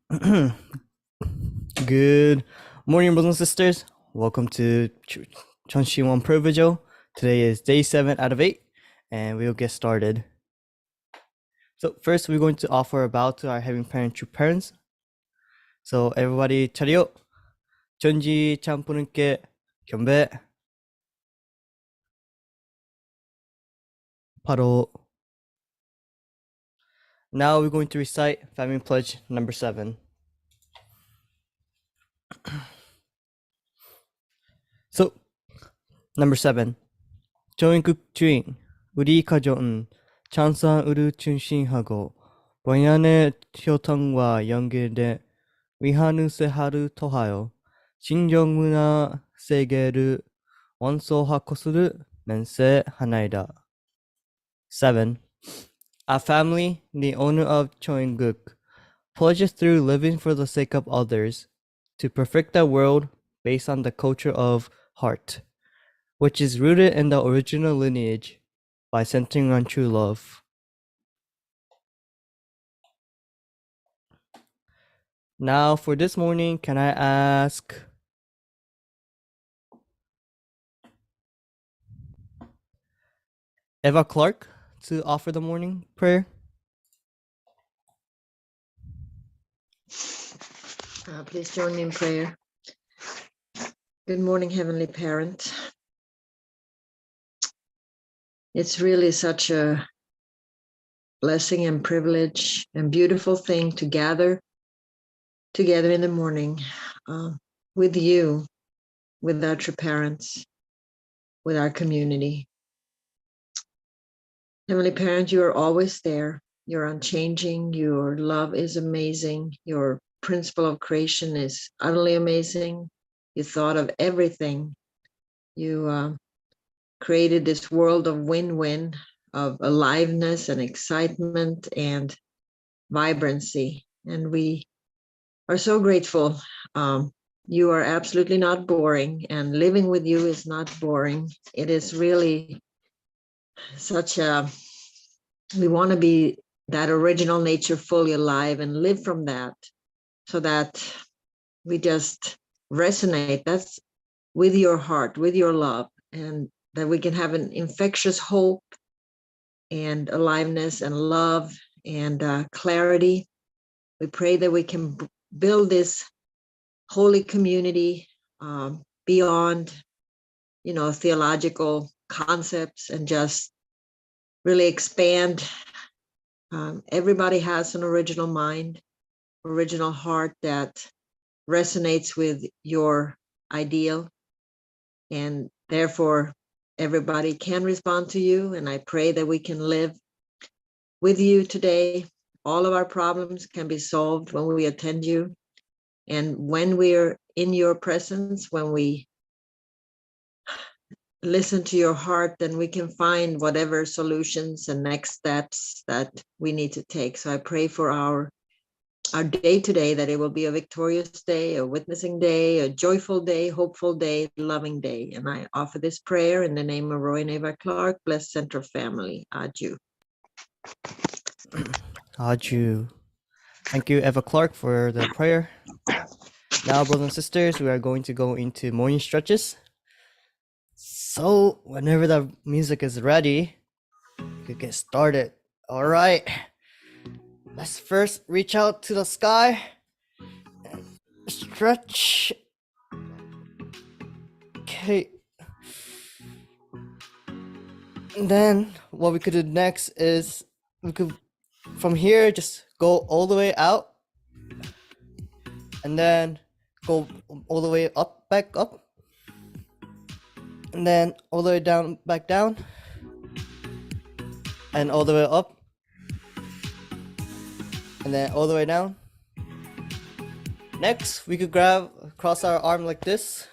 Good morning, brothers and sisters. Welcome to Cheon Pro Vigil. Today is day 7 out of 8, and we'll get started. So first, we're going to offer a bow to our heavenly parent, true parents. So everybody, 차려. 전지 참부님께 경배. 바로. Now we're going to recite Family Pledge number 7. So, number 7. 조인국 주인, 우리 가족은 찬성으로 중심하고 본연의 효통과 연결된 위하는 세하를 통하여 신정문화 세계를 원소화 것을 맹세하나이다. 7. Our family, the owner of Choinguk, pledges through living for the sake of others to perfect the world based on the culture of heart, which is rooted in the original lineage by centering on true love. Now for this morning, can I ask Eva Clark to offer the morning prayer? Please join me in prayer. Good morning, Heavenly Parent. It's really such a blessing and privilege and beautiful thing to gather together in the morning with you, with our true parents, with our community. Heavenly Parent, you are always there. You're unchanging. Your love is amazing. Your principle of creation is utterly amazing. You thought of everything. You created this world of win-win, of aliveness and excitement and vibrancy. And we are so grateful. You are absolutely not boring, and living with you is not boring. It is really such a, we want to be that original nature fully alive and live from that, so that we just resonate. That's with your heart, with your love, and that we can have an infectious hope and aliveness and love and clarity. We pray that we can build this holy community beyond, theological concepts, and just really expand. Everybody has an original mind, original heart that resonates with your ideal, and therefore everybody can respond to you. And I pray that we can live with you today. All of our problems can be solved when we attend you, and when we're in your presence, when we listen to your heart, then we can find whatever solutions and next steps that we need to take. So I pray for our day today, that it will be a victorious day, a witnessing day, a joyful day, hopeful day, loving day. And I offer this prayer in the name of Roy and Eva Clark, blessed Central family. Adieu. Adieu. Thank you, Eva Clark, for the prayer. Now, brothers and sisters, we are going to go into morning stretches. So, whenever the music is ready, we could get started. All right. Let's first reach out to the sky and stretch. Okay. And then what we could do next is we could, from here, just go all the way out, and then go all the way up, back up, and then all the way down, back down, and all the way up, and then all the way down. Next, we could cross our arm like this,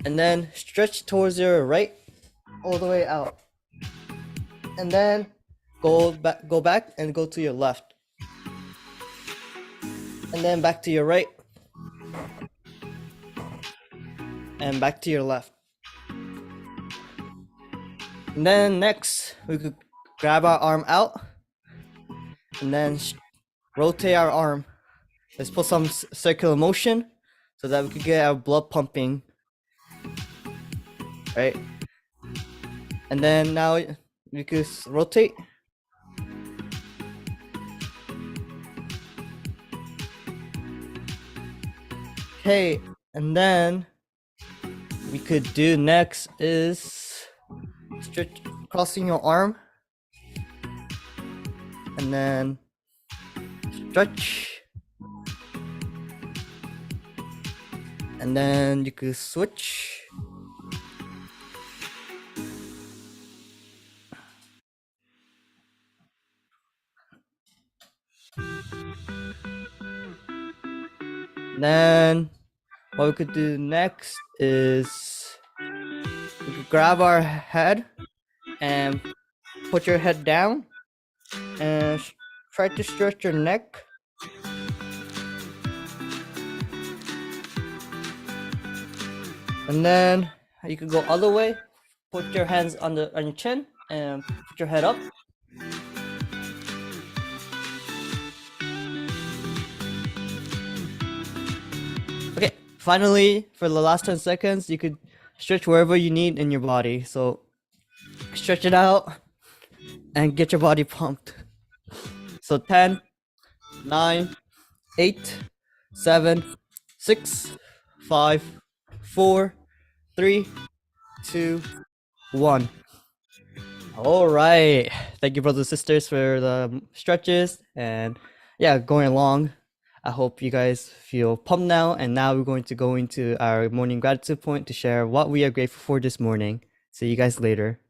and then stretch towards your right, all the way out, and then go back and go to your left, and then back to your right, and back to your left. And then next, we could grab our arm out, and then rotate our arm let's put some circular motion so that we can get our blood pumping. Right? And then now we could rotate. Okay, and then we could do next is stretch, crossing your arm, and then stretch, and then you could switch. Then what we could do next is we could grab our head and put your head down and try to stretch your neck. And then you could go other way. Put your hands on your chin and put your head up. Okay, finally, for the last 10 seconds, you could stretch wherever you need in your body. So stretch it out and get your body pumped. So 10, 9, 8, 7, 6, 5, 4, 3, 2, 1. All right. Thank you, brothers and sisters, for the stretches and yeah, going along. I hope you guys feel pumped now. And now we're going to go into our morning gratitude point to share what we are grateful for this morning. See you guys later.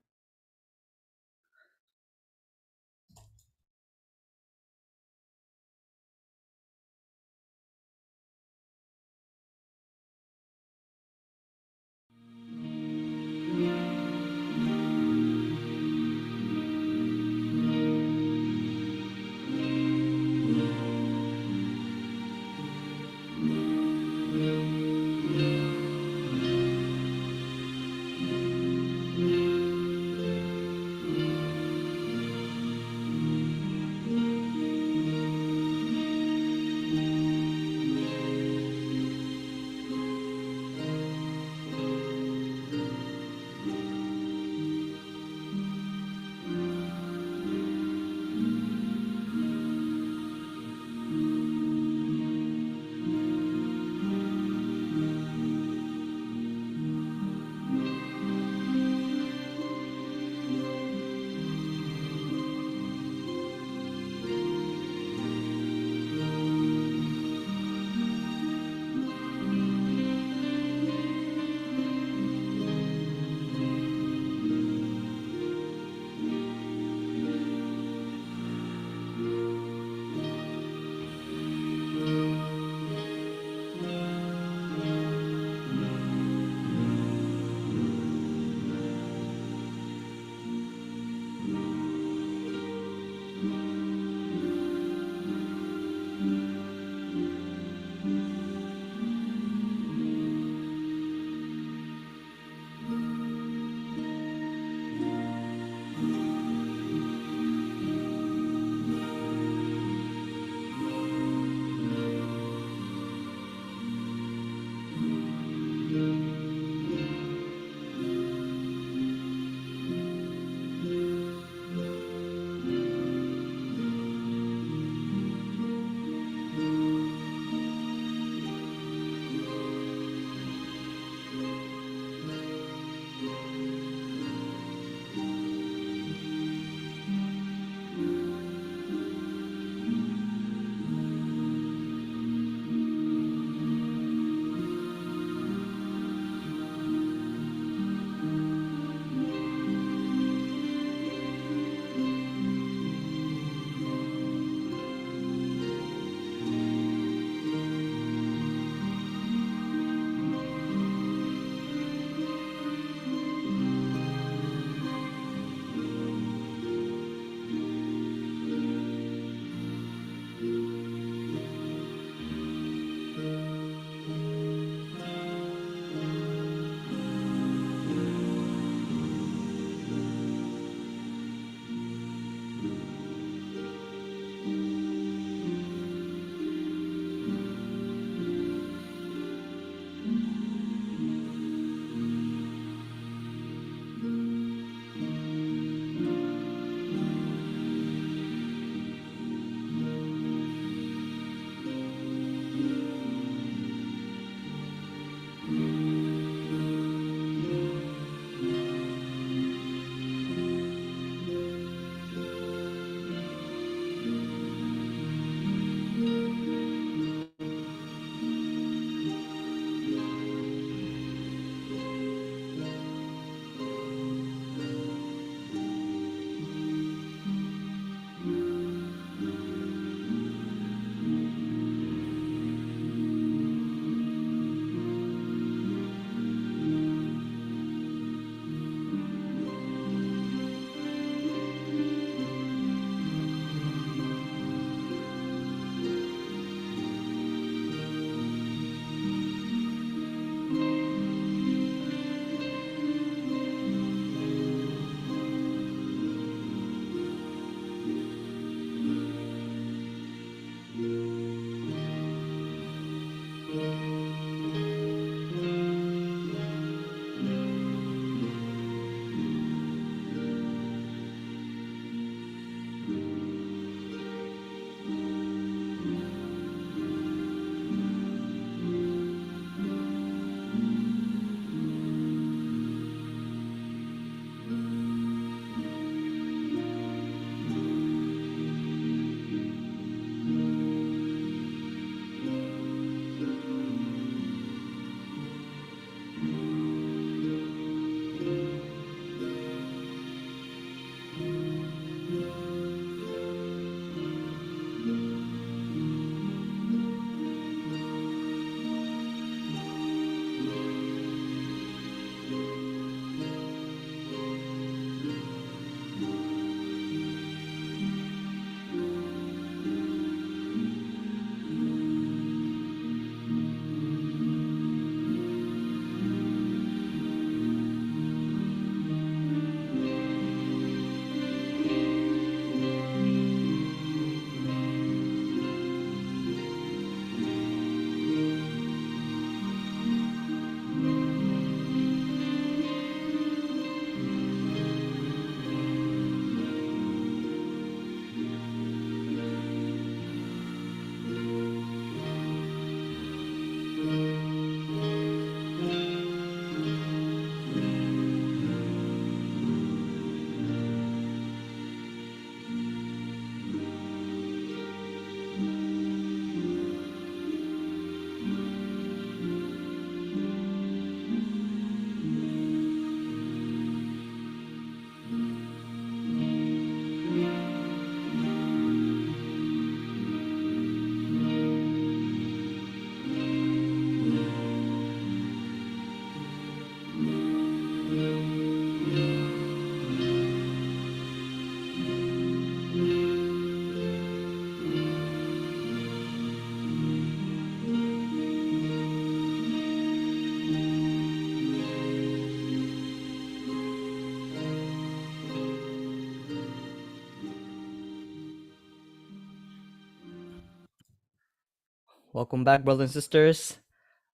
Welcome back, brothers and sisters.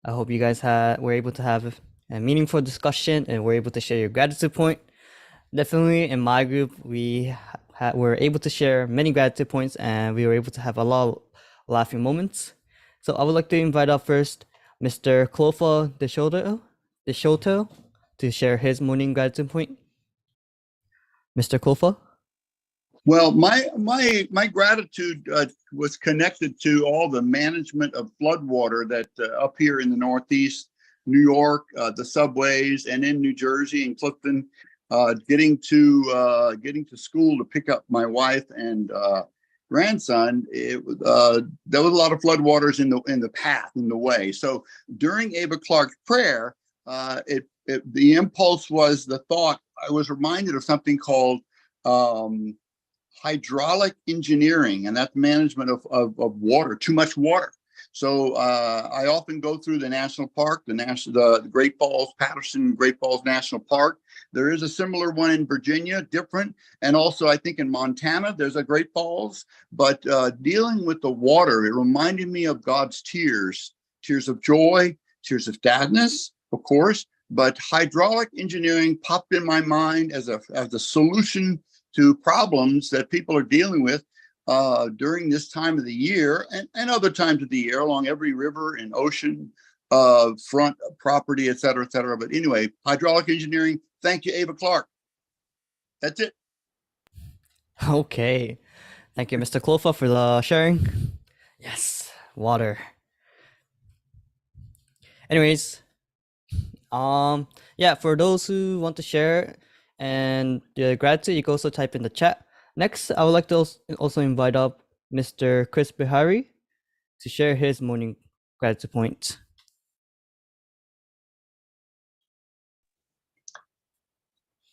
I hope you guys were able to have a meaningful discussion and were able to share your gratitude point. Definitely in my group, we were able to share many gratitude points and we were able to have a lot of laughing moments. So I would like to invite up first Mr. Clofa Deshoto to share his morning gratitude point. Mr. Clofa? Well, my gratitude was connected to all the management of floodwater that up here in the Northeast, New York, the subways, and in New Jersey and Clifton, getting to school to pick up my wife and grandson. There was a lot of floodwaters in the path, in the way. So during Ava Clark's prayer, the impulse was the thought. I was reminded of something called hydraulic engineering, and that's management of water, too much water. So I often go through the national park, the Great Falls, Patterson Great Falls National Park. There is a similar one in Virginia, different. And also I think in Montana, there's a Great Falls. But dealing with the water, it reminded me of God's tears of joy, tears of sadness, of course. But hydraulic engineering popped in my mind as a solution to problems that people are dealing with during this time of the year and other times of the year along every river and ocean, front property, et cetera, et cetera. But anyway, hydraulic engineering, thank you, Ava Clark. That's it. Okay. Thank you, Mr. Clofa, for the sharing. Yes, water. Anyways, yeah, for those who want to share and the gratitude, you can also type in the chat. Next, I would like to also invite up Mr. Chris Bihari to share his morning gratitude point.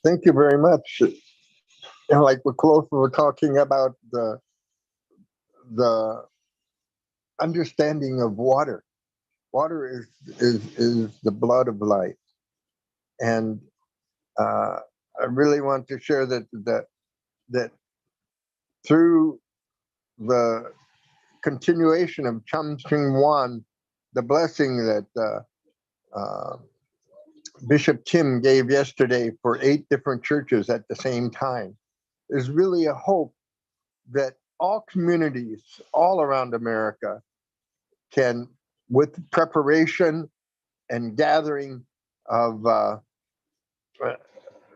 Thank you very much. Like we're close, we're talking about the understanding of water. Water is the blood of life, and I really want to share that through the continuation of Cham Ching Wan, the blessing that Bishop Kim gave yesterday for 8 different churches at the same time, is really a hope that all communities all around America can, with preparation and gathering of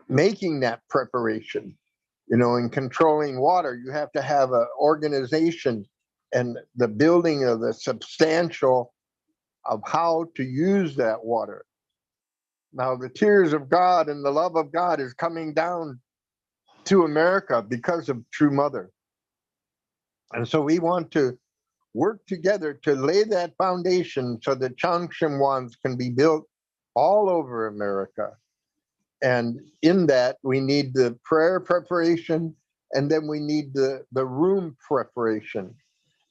making that preparation, in controlling water, you have to have an organization and the building of the substantial of how to use that water. Now, the tears of God and the love of God is coming down to America because of True Mother. And so we want to work together to lay that foundation so that Changshin Wans can be built all over America. And in that, we need the prayer preparation, and then we need the room preparation.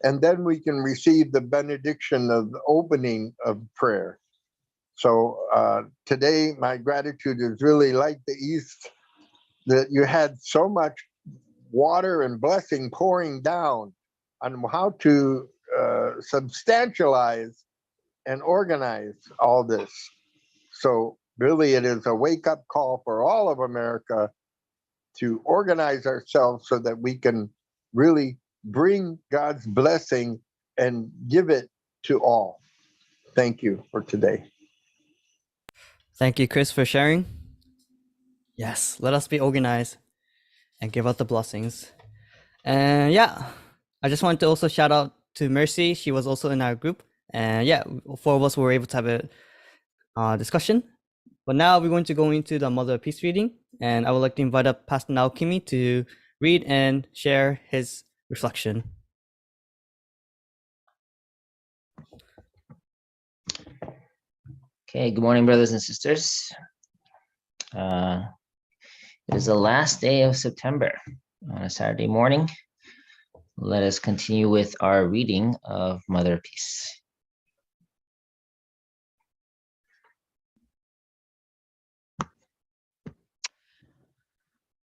And then we can receive the benediction of the opening of prayer. So today, my gratitude is really like the East, that you had so much water and blessing pouring down on how to substantialize and organize all this. So really, it is a wake-up call for all of America to organize ourselves so that we can really bring God's blessing and give it to all. Thank you for today. Thank you, Chris, for sharing. Yes, let us be organized and give out the blessings. And yeah, I just wanted to also shout out to Mercy. She was also in our group. And yeah, 4 of us were able to have a discussion. But now we're going to go into the Mother of Peace reading. And I would like to invite up Pastor Naokimi to read and share his reflection. Okay, good morning, brothers and sisters. It is the last day of September on a Saturday morning. Let us continue with our reading of Mother of Peace.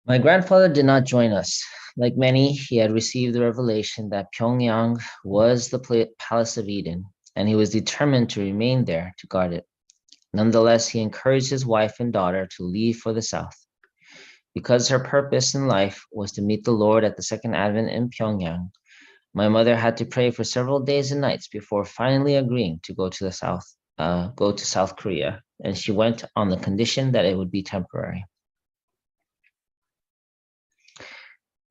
My grandfather did not join us. Like many, he had received the revelation that Pyongyang was the palace of Eden, and he was determined to remain there to guard it. Nonetheless, he encouraged his wife and daughter to leave for the south. Because her purpose in life was to meet the Lord at the second advent in Pyongyang, my mother had to pray for several days and nights before finally agreeing to go to South Korea, and she went on the condition that it would be temporary.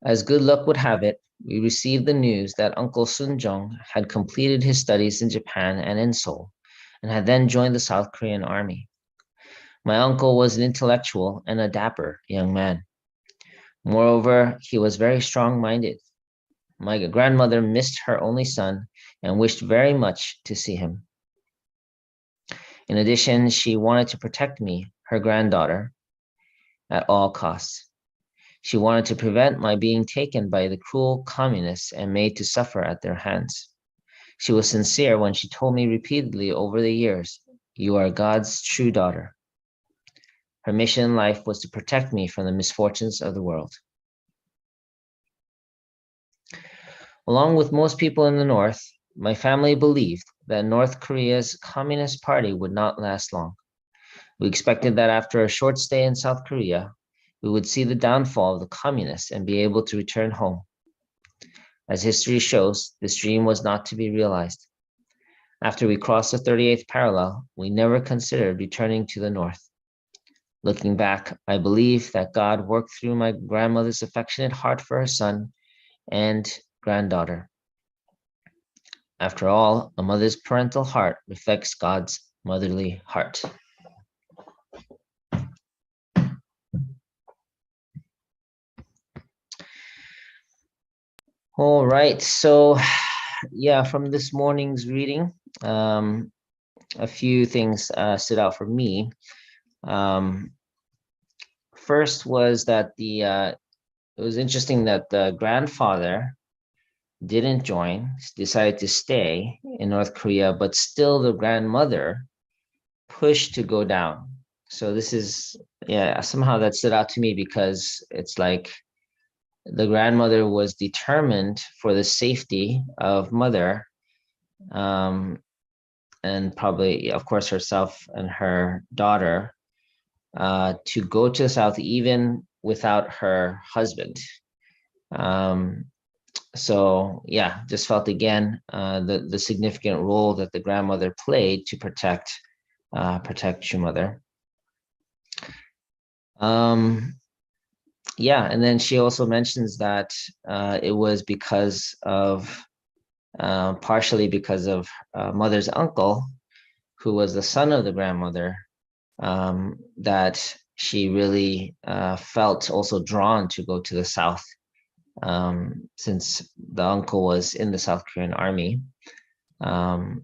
As good luck would have it, we received the news that Uncle Sunjong had completed his studies in Japan and in Seoul, and had then joined the South Korean army. My uncle was an intellectual and a dapper young man. Moreover, he was very strong-minded. My grandmother missed her only son and wished very much to see him. In addition, she wanted to protect me, her granddaughter, at all costs. She wanted to prevent my being taken by the cruel communists and made to suffer at their hands. She was sincere when she told me repeatedly over the years, "You are God's true daughter." Her mission in life was to protect me from the misfortunes of the world. Along with most people in the North, my family believed that North Korea's Communist Party would not last long. We expected that after a short stay in South Korea, we would see the downfall of the communists and be able to return home. As history shows, this dream was not to be realized. After we crossed the 38th parallel, we never considered returning to the North. Looking back, I believe that God worked through my grandmother's affectionate heart for her son and granddaughter. After all, a mother's parental heart reflects God's motherly heart. All right, so yeah, from this morning's reading, a few things stood out for me. First was that it was interesting that the grandfather didn't join, decided to stay in North Korea, but still the grandmother pushed to go down. So this is, yeah, somehow that stood out to me because it's like the grandmother was determined for the safety of mother, and probably, of course, herself and her daughter, to go to the South even without her husband. So yeah, just felt again the significant role that the grandmother played to protect your mother. Yeah, and then she also mentions that it was because of partially because of mother's uncle, who was the son of the grandmother, that she really felt also drawn to go to the South, since the uncle was in the South Korean army. And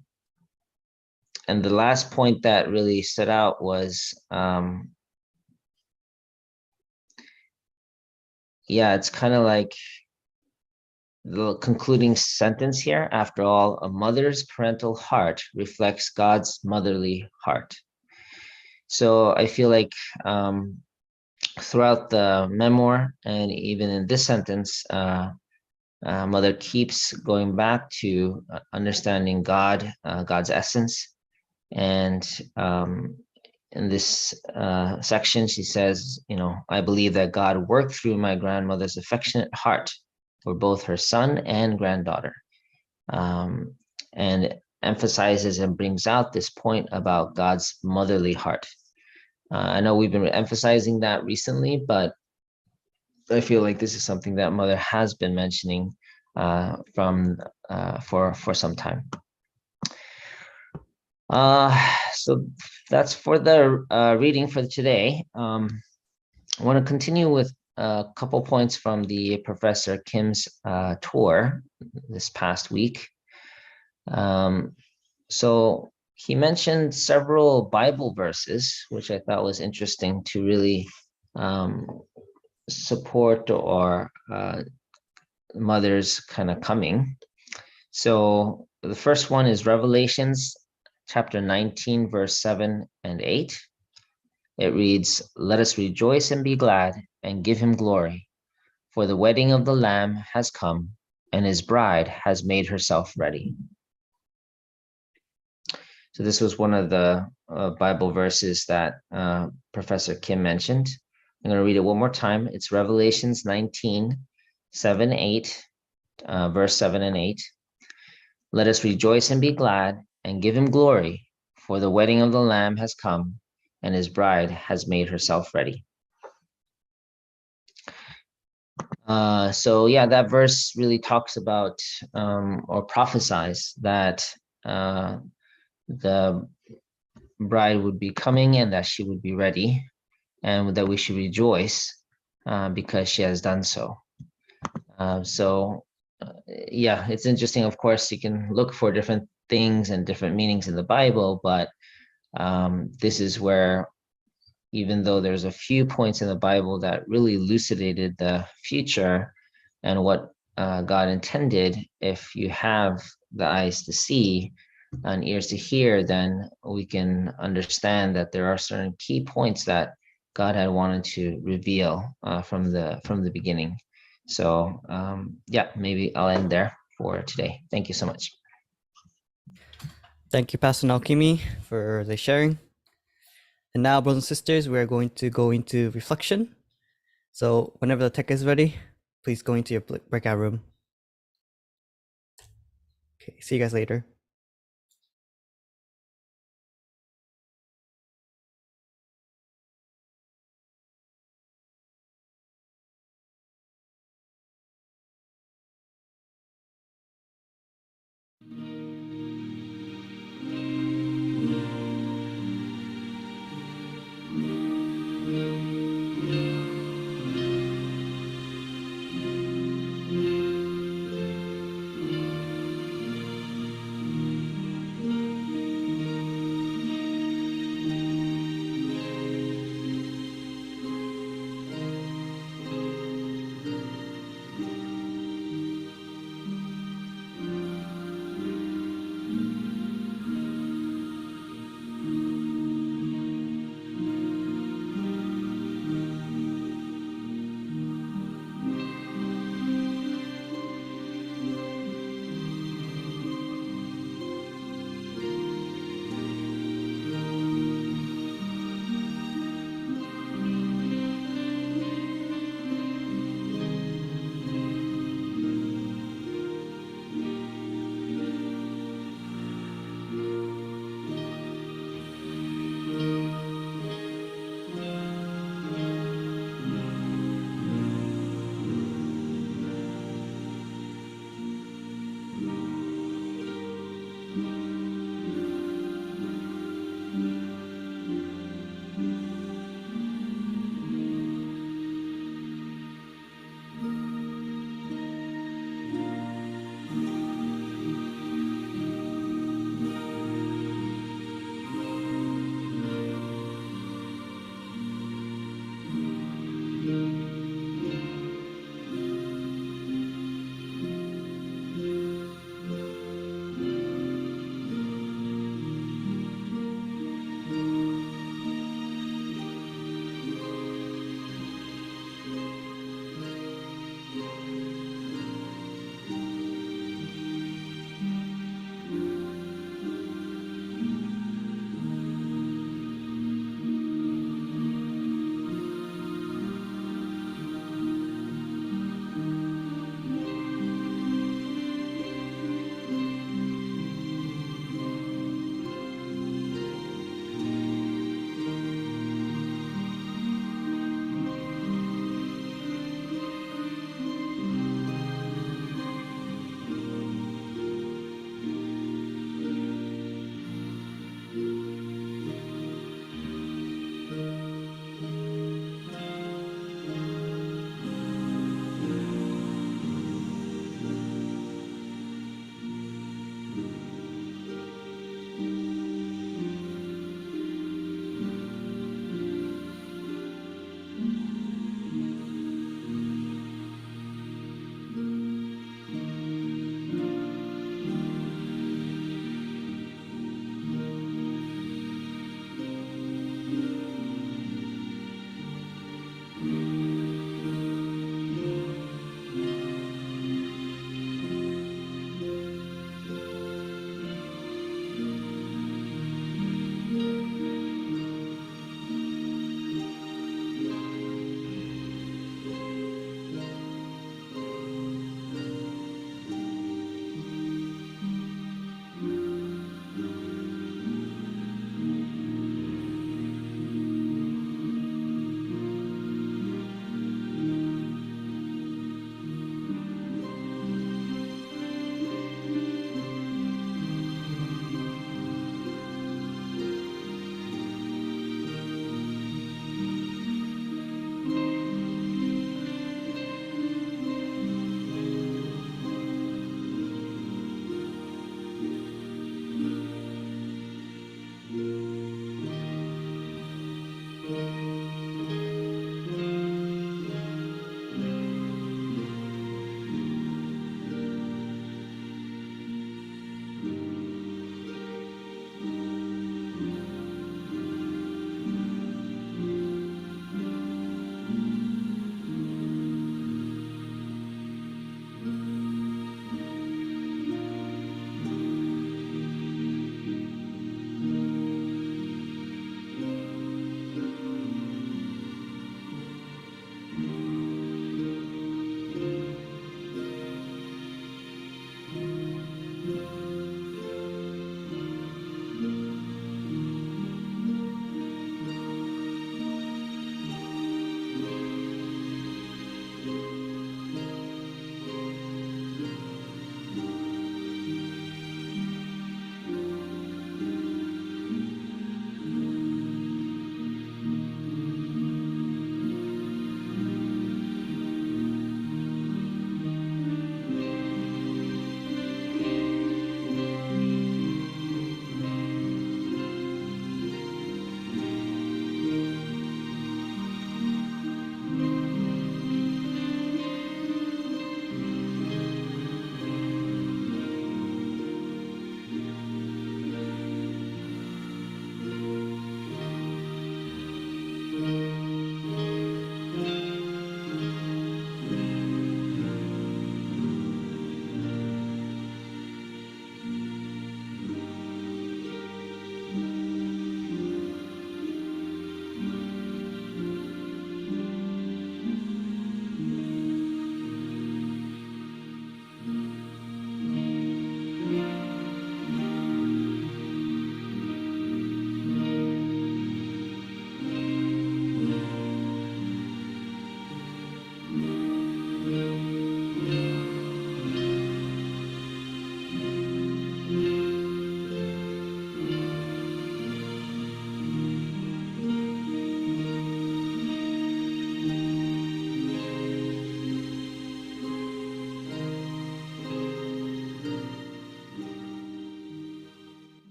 the last point that really stood out was, yeah, it's kind of like the concluding sentence here. After all, a mother's parental heart reflects God's motherly heart. So I feel like throughout the memoir and even in this sentence, mother keeps going back to understanding God, God's essence. And in this section, she says, I believe that God worked through my grandmother's affectionate heart for both her son and granddaughter, and emphasizes and brings out this point about God's motherly heart. I know we've been emphasizing that recently, but I feel like this is something that mother has been mentioning for some time. So that's for the reading for today. I want to continue with a couple points from the Professor Kim's tour this past week. So he mentioned several Bible verses, which I thought was interesting to really support or mother's kind of coming. So the first one is Revelations chapter 19, verse 7 and 8. It reads, "Let us rejoice and be glad and give him glory, for the wedding of the Lamb has come, and his bride has made herself ready." So this was one of the Bible verses that Professor Kim mentioned. I'm going to read it one more time. It's Revelations 19, 7, 8, verse 7 and 8. Let us rejoice and be glad and give him glory, for the wedding of the Lamb has come, and his bride has made herself ready. So yeah, that verse really talks about or prophesies that the bride would be coming and that she would be ready, and that we should rejoice because she has done so. Yeah, it's interesting. Of course, you can look for different things and different meanings in the Bible, but this is where, even though there's a few points in the Bible that really elucidated the future and what God intended, if you have the eyes to see and ears to hear, then we can understand that there are certain key points that God had wanted to reveal from the beginning. So yeah, maybe I'll end there for today. Thank you so much. Thank you, Pastor Naokimi, for the sharing. And now, brothers and sisters, we are going to go into reflection. So whenever the tech is ready, please go into your breakout room. Okay, see you guys later.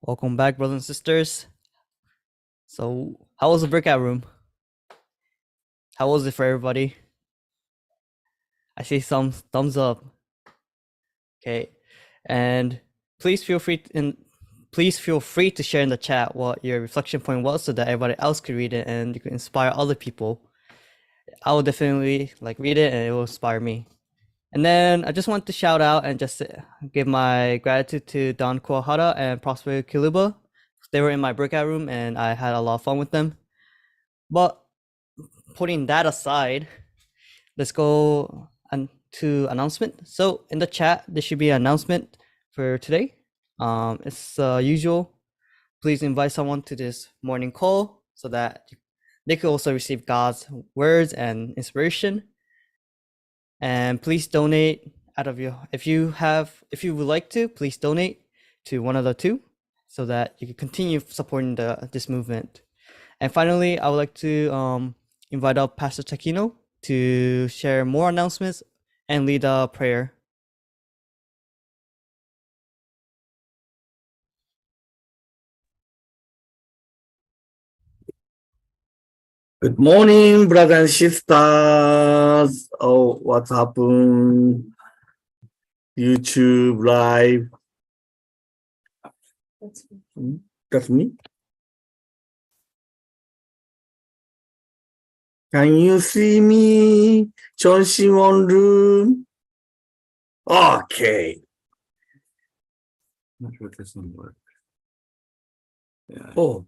Welcome back, brothers and sisters. So, how was the breakout room? How was it for everybody? I see some thumbs up. Okay, and please feel free to share in the chat what your reflection point was, so that everybody else could read it and you can inspire other people. I will definitely read it, and it will inspire me. And then I just want to shout out and just give my gratitude to Don Kuwahara and Prosper Kiluba. They were in my breakout room and I had a lot of fun with them. But putting that aside, let's go to announcement. So in the chat, there should be an announcement for today. It's usual. Please invite someone to this morning call so that they could also receive God's words and inspiration. And please donate out of your, if you would like to, please donate to one of the two so that you can continue supporting this movement. And finally, I would like to invite up Pastor Takino to share more announcements and lead a prayer. Good morning, brothers and sisters. Oh, what's happened? YouTube live. That's me. Can you see me? Cheon Shim room. Okay. Not sure if this one works. Yeah. Oh.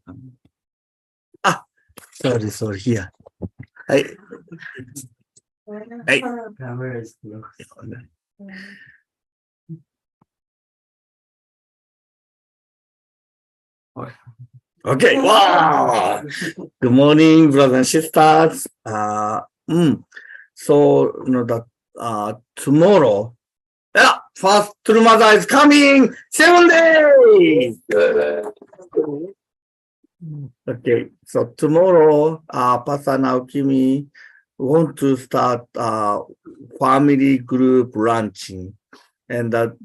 Sorry, here. Hey. Camera is close. Okay, wow. Good morning, brothers and sisters. So, tomorrow, first True Mother is coming, 7 days. Okay, so tomorrow, Pastor Naokimi want to start family group lunching, and that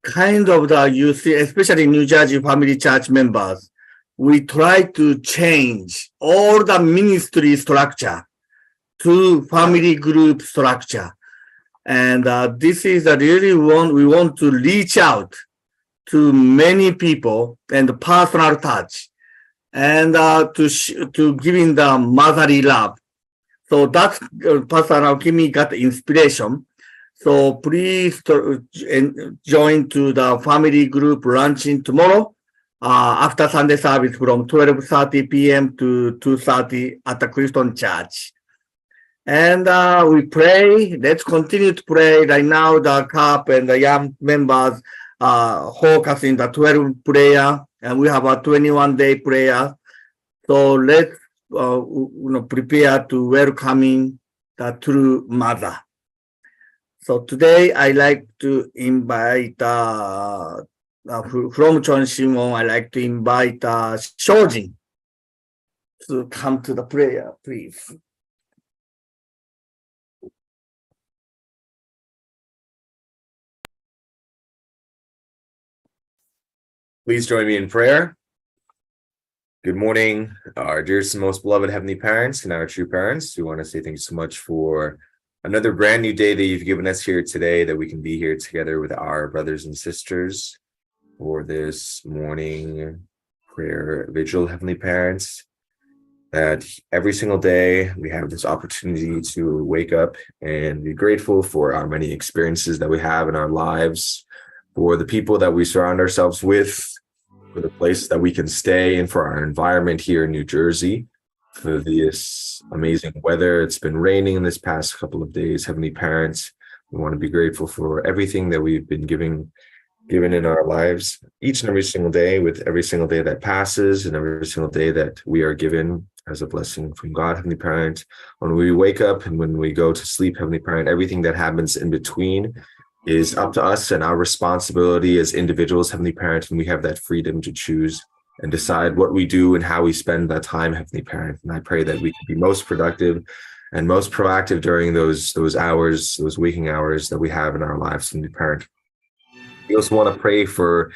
kind of you see, especially New Jersey Family Church members, we try to change all the ministry structure to family group structure, and this is really we want to reach out to many people and personal touch, and to giving the motherly love. So that's Pastor Naokimi got inspiration. So please join to the family group luncheon tomorrow after Sunday service from 12:30 p.m. to 2:30 at the Christian Church. And we pray. Let's continue to pray. Right now, the CAP and the young members focus in the 12 prayer, and we have a 21-day prayer. So let's prepare to welcoming the true mother. So today I like to invite from Cheon Shimon, I like to invite Shojin to come to the prayer, please. Please join me in prayer. Good morning, our dearest and most beloved Heavenly Parents and our true parents. We want to say thank you so much for another brand new day that you've given us here today, that we can be here together with our brothers and sisters for this morning prayer vigil, Heavenly Parents. That every single day we have this opportunity to wake up and be grateful for our many experiences that we have in our lives, for the people that we surround ourselves with, for the place that we can stay, and for our environment here in New Jersey, for this amazing weather. It's been raining this past couple of days, Heavenly Parents. We want to be grateful for everything that we've been given in our lives each and every single day, with every single day that passes and every single day that we are given as a blessing from God, Heavenly Parent. When we wake up and when we go to sleep, Heavenly Parent, everything that happens in between is up to us and our responsibility as individuals, Heavenly Parent, and we have that freedom to choose and decide what we do and how we spend that time, Heavenly Parent. And I pray that we can be most productive and most proactive during those hours, those waking hours that we have in our lives, Heavenly Parent. We also want to pray for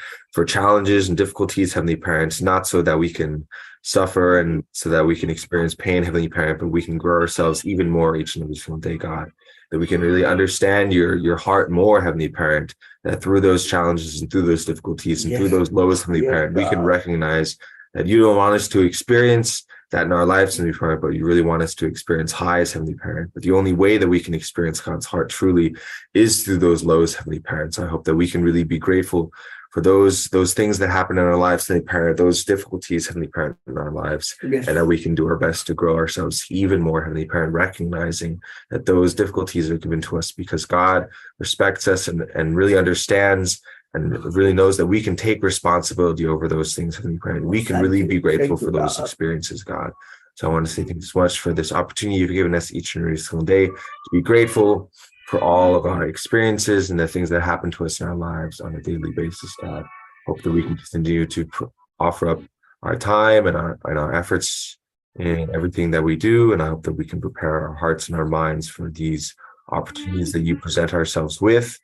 challenges and difficulties, Heavenly Parents, not so that we can suffer and so that we can experience pain, Heavenly Parent, but we can grow ourselves even more each and every single day, God. That we can really understand your heart more, Heavenly Parent, that through those challenges and through those difficulties and through those lows, Heavenly Parent, we can recognize that you don't want us to experience that in our lives, Heavenly Parent, but you really want us to experience highs, Heavenly Parent. But the only way that we can experience God's heart truly is through those lows, Heavenly Parents. I hope that we can really be grateful for those things that happen in our lives, Heavenly Parent, those difficulties, Heavenly Parent, in our lives, and that we can do our best to grow ourselves even more, Heavenly Parent, recognizing that those difficulties are given to us because God respects us and really understands and really knows that we can take responsibility over those things, Heavenly Parent. We can really be grateful for those experiences, God. So I want to say thank you so much for this opportunity you've given us each and every single day to be grateful for all of our experiences and the things that happen to us in our lives on a daily basis, God. Hope that we can continue to offer up our time and our efforts in everything that we do. And I hope that we can prepare our hearts and our minds for these opportunities that you present ourselves with.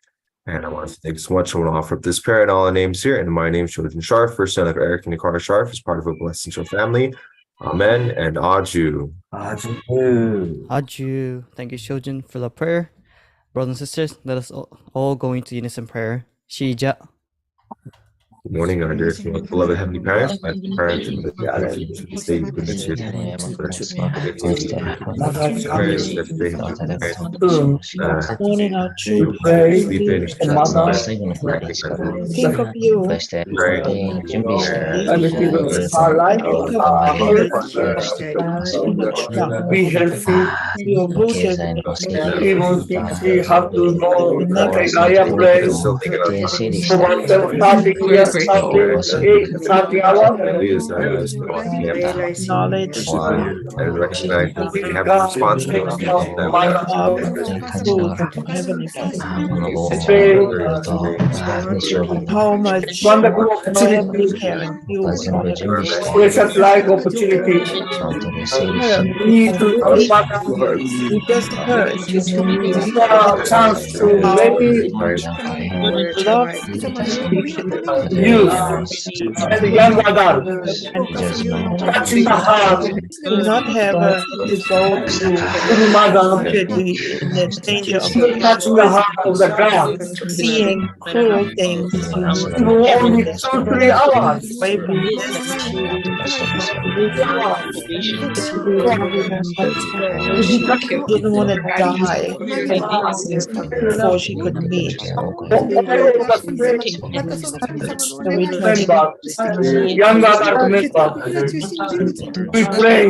And I want to thank you so much. I want to offer up this prayer in all the names here. And my name is Jonathan Sharf, first son of Eric and Nicara Sharf, as part of a Blessed Central family. Amen and Aju. Aju. Thank you, children, for the prayer. Brothers and sisters, let us all go into unison prayer. Shija. Good morning, our dear beloved Heavenly Parents, my parents, and the state goodness here. Morning, our true prayer. Think of you. Be healthy. Your rooted Even we have to know Gaia place for starting years, starting hours. knowledge And recognize that we have a responsibility to them. how much Wonderful opportunity, caring you precious life opportunity. We need to we just heard chance to many love youth and young adults touching the heart do not have a result to the mother, should be in the danger of touching the heart of the ground. seeing cruel things Only 2-3 hours. away from this. Didn't want to die before she could meet. And we turn Young adult members, we pray.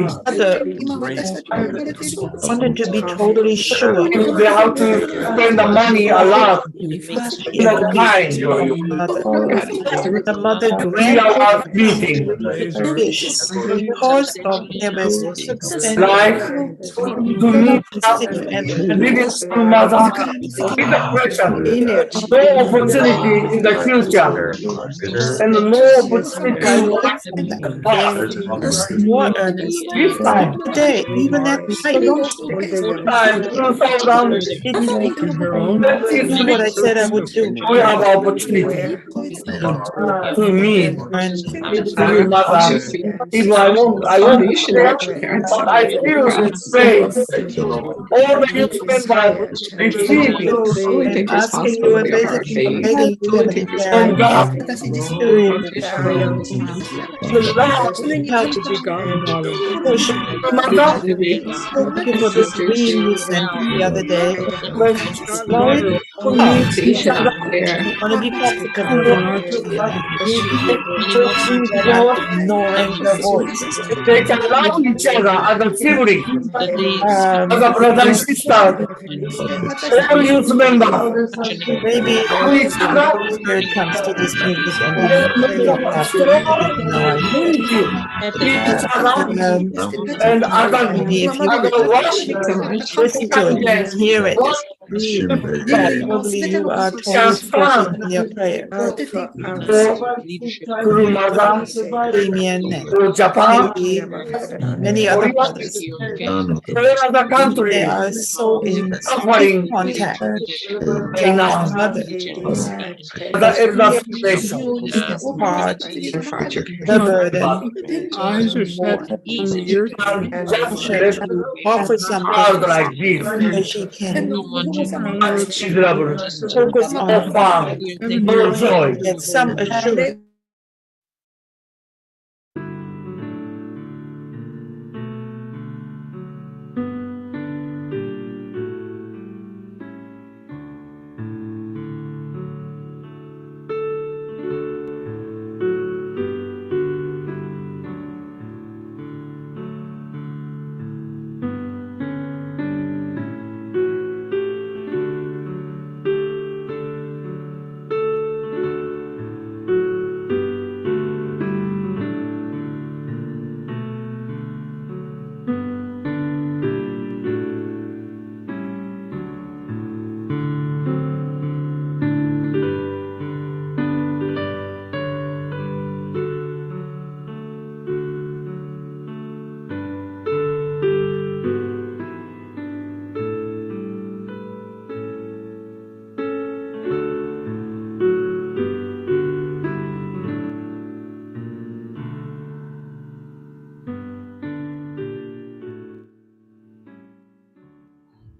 Wanted to be totally sure They have to spend the money a lot in the time. the mother 3 granted hours meeting. wish because of Emma's Like to meet and living school mother is a pressure. No opportunity in the future. And no opportunity more earnest this time. today, even at night. Time 2000 That's what I said I would do. we have opportunity to meet And living mother. Even I won't but I still pray. All the youth members receive it. asking you and basically begging you From God to help push. mother, Thank you for the dream you sent the other day. Slow it down. I want to be practical. Ignoring the voice. they can love each other as a sibling, as a brother and sister. All youth members, Maybe each other, spirit comes to this music and unity, each other, and other maybe if you one, listen to it, hear it, Probably you are totally focused on your prayer. Guru Mother, Damien and Japan, maybe many other brothers. other country, They are so in suffering contact China, with mother. the elder situation. This part, the burden, Just should let offer child something like this, so she can miserable, focus no on fun, no joy. get some assurance.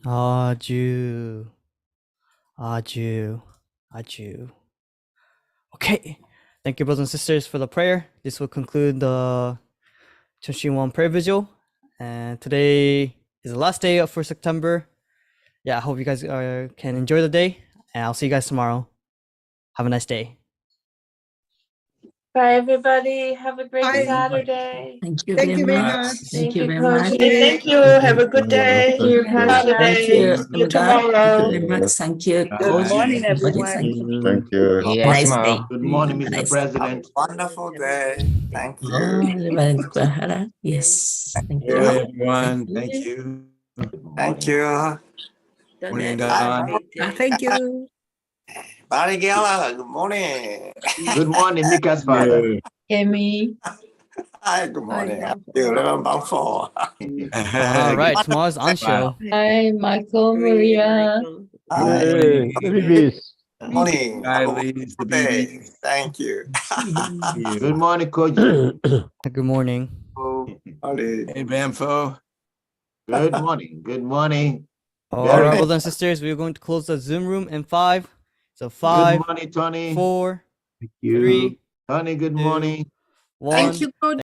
Aju. Aju. Aju. Okay. Thank you, brothers and sisters, for the prayer. This will conclude the Choshin prayer vigil. And today is the last day for September. Yeah, I hope you guys can enjoy the day. And I'll see you guys tomorrow. Have a nice day. Bye, everybody. Have a great Bye. Saturday. Thank you Thank you very very much. much. Thank you very much. Thank you. Have a good day. Thank you, Thank Saturday. you, See you Elder. Thank you tomorrow. very much. Thank you, Coach. morning, Everybody, everyone. thank you. Thank you. See you Have a guys nice tomorrow. day. Good morning, Have a Mr. nice President. Wonderful day. Thank you. Oh, everybody, Bahara. Yes. Thank you. everyone. Thank you. Thank you. Morning, Don. Thank you. Barry Gala, good morning. Good morning, Mika's father. Amy. Hi, good morning. How are you? Remember before. All right, tomorrow's on show. Hi, Michael, Maria. Hi. Babies. Good morning. Have a Ladies, wonderful day. Thank you. Good morning, Koji. Good morning. Morning. Hey, Bamfo. Good morning. Good morning. All Very right, good. brothers and sisters, we're going to close the Zoom room in 5. So Good 5, morning, Tony. 4, Thank you. 3, Tony, good 2, morning. 1. you, Coach.